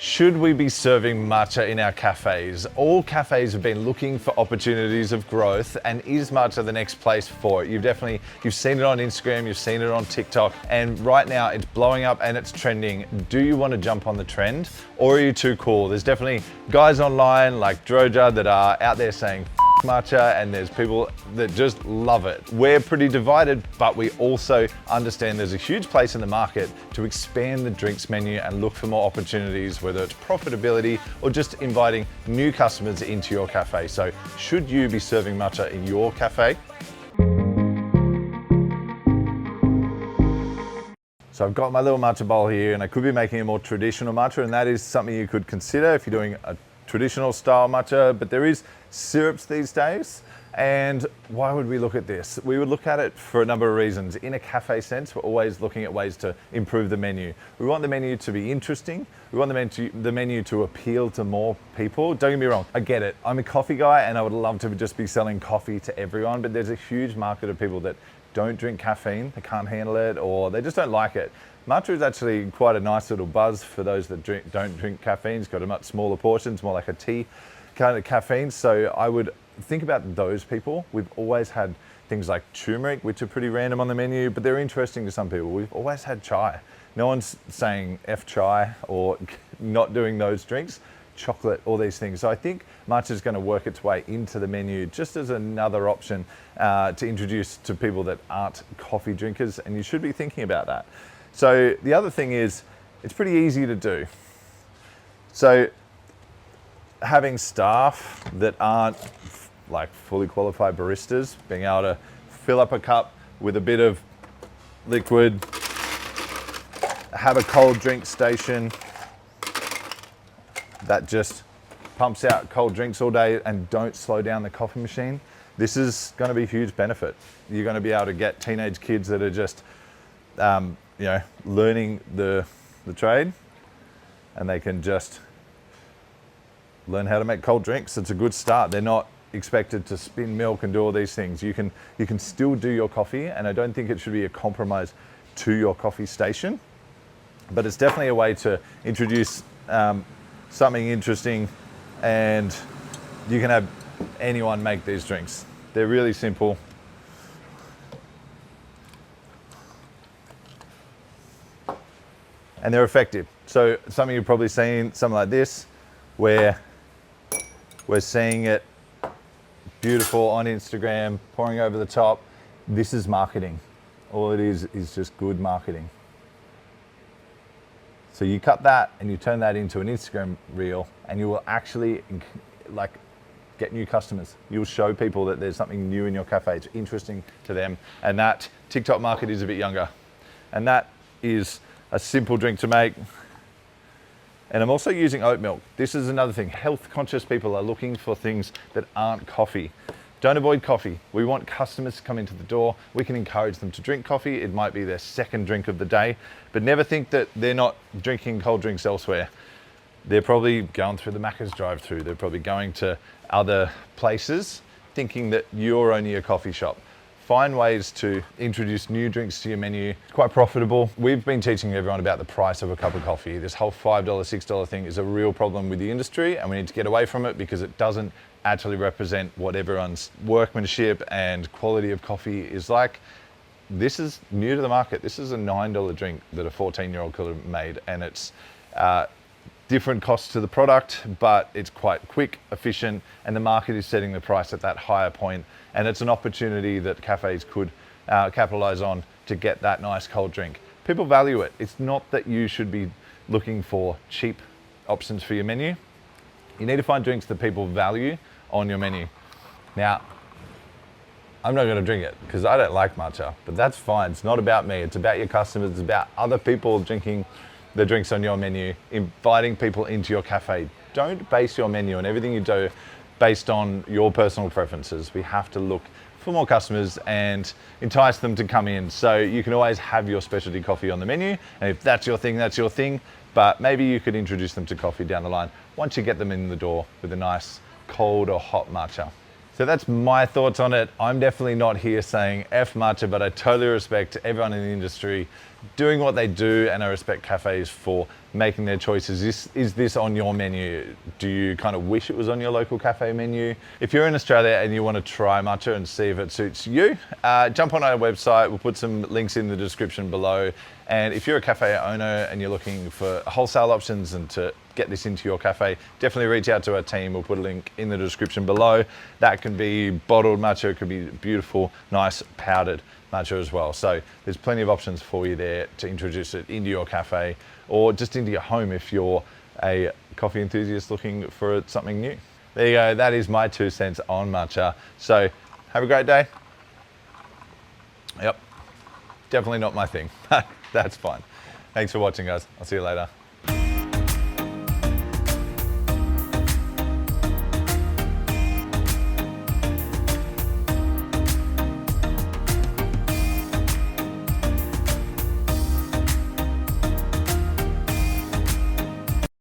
Should we be serving matcha in our cafes? All cafes have been looking for opportunities of growth, and is matcha the next place for it? You've seen it on Instagram, you've seen it on TikTok, and right now it's blowing up and it's trending. Do you want to jump on the trend, or are you too cool? There's definitely guys online like Droja that are out there saying matcha, and there's people that just love it. We're pretty divided, but we also understand there's a huge place in the market to expand the drinks menu and look for more opportunities, whether it's profitability or just inviting new customers into your cafe. So should you be serving matcha in your cafe? So I've got my little matcha bowl here, and I could be making a more traditional matcha, and that is something you could consider if you're doing a traditional style matcha, but there is syrups these days. And why would we look at this? We would look at it for a number of reasons. In a cafe sense, we're always looking at ways to improve the menu. We want the menu to be interesting. We want the menu to appeal to more people. Don't get me wrong, I get it. I'm a coffee guy and I would love to just be selling coffee to everyone, but there's a huge market of people that don't drink caffeine, they can't handle it, or they just don't like it. Matcha is actually quite a nice little buzz for those that don't drink caffeine. It's got a much smaller portion, it's more like a tea kind of caffeine. So I would think about those people. We've always had things like turmeric, which are pretty random on the menu, but they're interesting to some people. We've always had chai. No one's saying F chai or not doing those drinks. Chocolate, all these things. So I think matcha is going to work its way into the menu just as another option to introduce to people that aren't coffee drinkers, and you should be thinking about that. So the other thing is, it's pretty easy to do. So having staff that aren't like fully qualified baristas, being able to fill up a cup with a bit of liquid, have a cold drink station that just pumps out cold drinks all day and don't slow down the coffee machine. This is going to be a huge benefit. You're going to be able to get teenage kids that are just learning the trade, and they can just learn how to make cold drinks. It's a good start. They're not expected to spin milk and do all these things. You can still do your coffee, and I don't think it should be a compromise to your coffee station, but it's definitely a way to introduce something interesting, and you can have anyone make these drinks. They're really simple. And they're effective. So something you've probably seen, something like this, where we're seeing it beautiful on Instagram, pouring over the top. This is marketing. All it is just good marketing. So you cut that and you turn that into an Instagram reel, and you will actually get new customers. You'll show people that there's something new in your cafe. It's interesting to them. And that TikTok market is a bit younger. And that is a simple drink to make. And I'm also using oat milk. This is another thing. Health conscious people are looking for things that aren't coffee. Don't avoid coffee. We want customers to come into the door. We can encourage them to drink coffee. It might be their second drink of the day, but never think that they're not drinking cold drinks elsewhere. They're probably going through the Macca's drive-through. They're probably going to other places thinking that you're only a coffee shop. Find ways to introduce new drinks to your menu. It's quite profitable. We've been teaching everyone about the price of a cup of coffee. This whole $5, $6 thing is a real problem with the industry, and we need to get away from it because it doesn't actually represent what everyone's workmanship and quality of coffee is like. This is new to the market. This is a $9 drink that a 14-year-old could have made, and it's different costs to the product, but it's quite quick, efficient, and the market is setting the price at that higher point. And it's an opportunity that cafes could capitalize on to get that nice cold drink. People value it. It's not that you should be looking for cheap options for your menu. You need to find drinks that people value on your menu. Now, I'm not gonna drink it because I don't like matcha, but that's fine. It's not about me. It's about your customers. It's about other people drinking the drinks on your menu, inviting people into your cafe. Don't base your menu and everything you do based on your personal preferences. We have to look for more customers and entice them to come in. So you can always have your specialty coffee on the menu, and if that's your thing, that's your thing. But maybe you could introduce them to coffee down the line once you get them in the door with a nice cold or hot matcha. So that's my thoughts on it. I'm definitely not here saying F matcha, but I totally respect everyone in the industry doing what they do, and I respect cafes for making their choices. Is this on your menu? Do you kind of wish it was on your local cafe menu? If you're in Australia and you want to try matcha and see if it suits you, jump on our website. We'll put some links in the description below. And if you're a cafe owner and you're looking for wholesale options and to get this into your cafe, definitely reach out to our team. We'll put a link in the description below. That can be bottled matcha, it could be beautiful, nice powdered matcha as well. So there's plenty of options for you there to introduce it into your cafe or just into your home if you're a coffee enthusiast looking for something new. There you go, that is my 2 cents on matcha. So have a great day. Yep, definitely not my thing. That's fine. Thanks for watching, guys. I'll see you later.